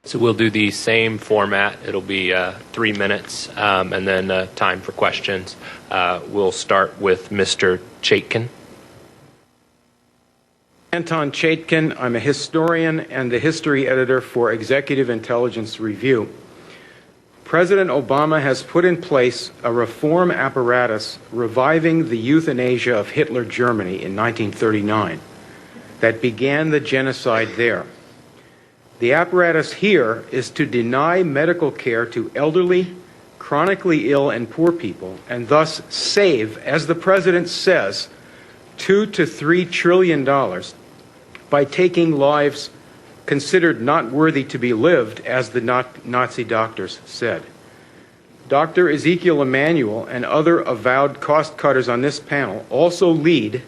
So we'll do the same format. It'll be 3 minutes and then time for questions. We'll start with Mr. Chaikin. Anton Chaikin. I'm a historian and the history editor for Executive Intelligence Review. President Obama has put in place a reform apparatus reviving the euthanasia of Hitler Germany in 1939 that began the genocide there. The apparatus here is to deny medical care to elderly, chronically ill, and poor people, and thus save, as the president says, $2 to $3 trillion by taking lives considered not worthy to be lived, as the Nazi doctors said. Dr. Ezekiel Emanuel and other avowed cost-cutters on this panel also lead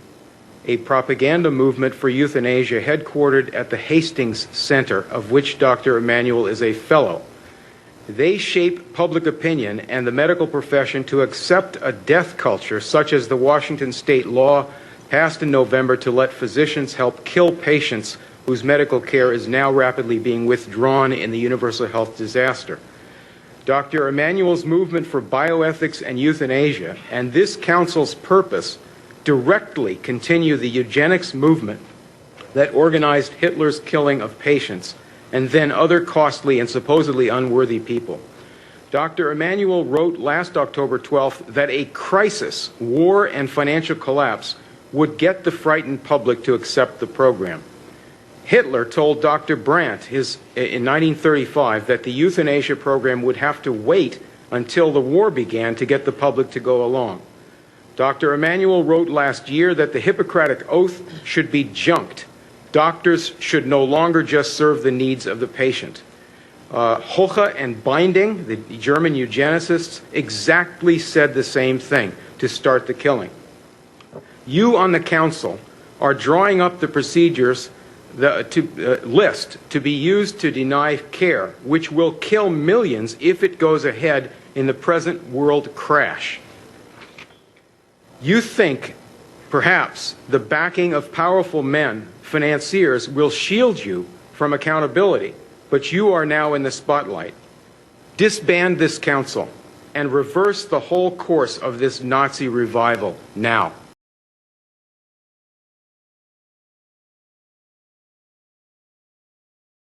a propaganda movement for euthanasia headquartered at the Hastings Center, of which Dr. Emanuel is a fellow. They shape public opinion and the medical profession to accept a death culture such as the Washington state law passed in November to let physicians help kill patients whose medical care is now rapidly being withdrawn in the universal health disaster. Dr. Emanuel's movement for bioethics and euthanasia and this council's purpose directly continue the eugenics movement that organized Hitler's killing of patients and then other costly and supposedly unworthy people. Dr. Emanuel wrote last October 12th that a crisis, war, and financial collapse would get the frightened public to accept the program. Hitler told Dr. Brandt in 1935 that the euthanasia program would have to wait until the war began to get the public to go along. Dr. Emanuel wrote last year that the Hippocratic Oath should be junked. Doctors should no longer just serve the needs of the patient. Hoche and Binding, the German eugenicists, exactly said the same thing to start the killing. You on the council are drawing up the procedures list to be used to deny care, which will kill millions if it goes ahead in the present world crash. You think, perhaps, the backing of powerful men, financiers, will shield you from accountability, but you are now in the spotlight. Disband this council and reverse the whole course of this Nazi revival now.